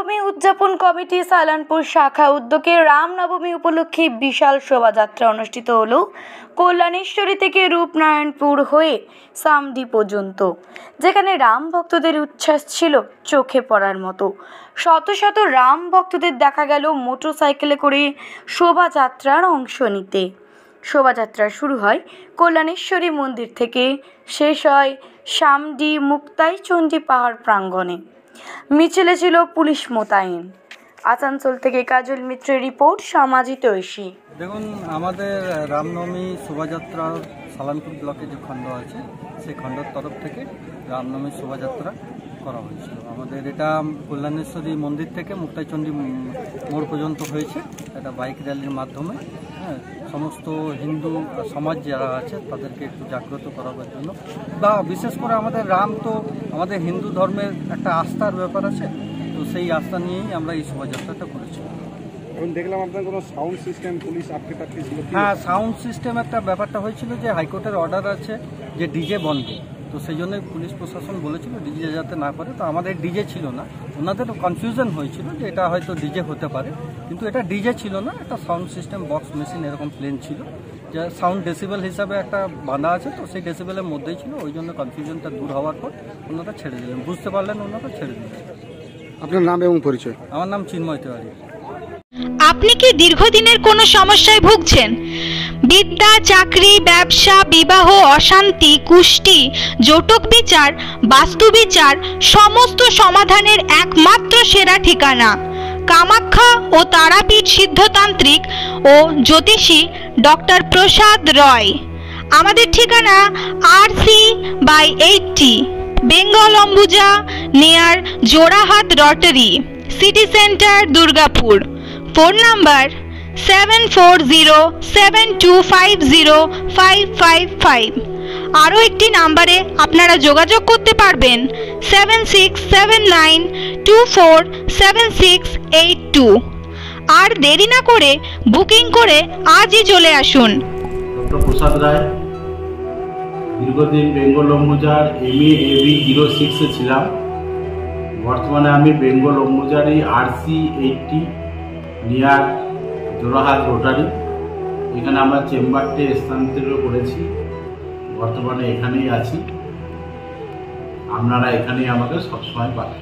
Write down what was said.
রামনবমী উদযাপন কমিটি সালানপুর শাখা উদ্যোগে রামনবমী উপলক্ষে বিশাল শোভাযাত্রা অনুষ্ঠিত হলো কল্যাণেশ্বরী থেকে রূপনারায়ণপুর হয়ে সামডি পর্যন্ত, যেখানে রাম ভক্তদের উচ্ছ্বাস ছিল চোখে পড়ার মতো। শত শত রাম ভক্তদের দেখা গেল মোটরসাইকেলে করে শোভাযাত্রার অংশ নিতে। শোভাযাত্রা শুরু হয় কল্যাণেশ্বরী মন্দির থেকে, শেষ হয় সামডি মুক্তাইচণ্ডী পাহাড় প্রাঙ্গণে। মিছিলে ছিল পুলিশ মোতায়েন। আসানসোল থেকে কাজল মিত্রের রিপোর্ট, সমাজিত ঐশী। দেখুন, আমাদের রামনবমী শোভাযাত্রা সালানপুর ব্লকে যে খণ্ড আছে সেই খণ্ডের তরফ থেকে রামনবমী শোভাযাত্রা করা হয়েছিল। আমাদের এটা কল্যাণেশ্বরী মন্দির থেকে মুক্তাইচণ্ডী মোড় পর্যন্ত হয়েছে। এটা বাইক র্যালির মাধ্যমে সমস্ত হিন্দু সমাজ যারা আছে তাদেরকে একটু জাগ্রত করাবার জন্য, বা বিশেষ করে আমাদের রাম তো আমাদের হিন্দু ধর্মের একটা আস্থার ব্যাপার আছে, তো সেই আস্থা নিয়েই আমরা এই শোভাযাত্রাটা করেছি। এখন দেখলাম আপনার কোনো সাউন্ড সিস্টেম পুলিশ আটকে ছিল? হ্যাঁ, সাউন্ড সিস্টেম একটা ব্যাপারটা হয়েছিল যে হাইকোর্টের অর্ডার আছে যে ডিজে বন্ধ, তো সেই জন্যই পুলিশ প্রশাসন বলেছিল ডিজে যাতে না করে। তো আমাদের ডিজে ছিল না, ওনাদের কনফিউশন হয়েছিল যে এটা হয়তো ডিজে হতে পারে, কিন্তু এটা ডিজে ছিল না, একটা সাউন্ড সিস্টেম বক্স মেশিন এরকম প্লেন ছিল, যে সাউন্ড ডেসিবেল হিসাবে একটা বাঁধা আছে, তো সেই ডেসিবেলের মধ্যেই ছিল। ওই জন্য কনফিউশনটা দূর হওয়ার পর ওনারা ছেড়ে দিলেন, বুঝতে পারলেন, ওনারা ছেড়ে দিলেন। আপনার নাম এবং পরিচয়? আমার নাম চিন্ময় তিওয়ারি। আপনি কি দীর্ঘদিনের কোনো সমস্যায় ভুগছেন? বিদ্যা, চাকরি, ব্যবসা, বিবাহ, অশান্তি, কুষ্টি, জটক বিচার, বাস্তু বিচার, সমস্ত সমাধানের একমাত্র সেরা ঠিকানা কামাখ্যা ও তারাপীঠ সিদ্ধতান্ত্রিক ও জ্যোতিষী ডক্টর প্রসাদ রয়। আমাদের ঠিকানা RC/80 Bengal Ambuja near Jorhat Rotary, city centre, Durgapur. Phone number 7407250555। আরও একটি নাম্বারে আপনারা যোগাযোগ করতে পারবেন 7679247682। আর দেরি না করে বুকিং করে আজই চলে আসুন। ডক্টর প্রসাদ রায়, দীর্ঘদিন বেঙ্গল অম্বুজার MA/AB 06 ছিলাম। বর্তমানে আমি বেঙ্গল অম্বুজারি RC/80 নিয়ার জোড়াহাট রোটারি, এখানে আমরা চেম্বারটি স্থানান্তরিত করেছি। বর্তমানে এখানেই আছি, আপনারা এখানেই আমাকে সবসময় পাবেন।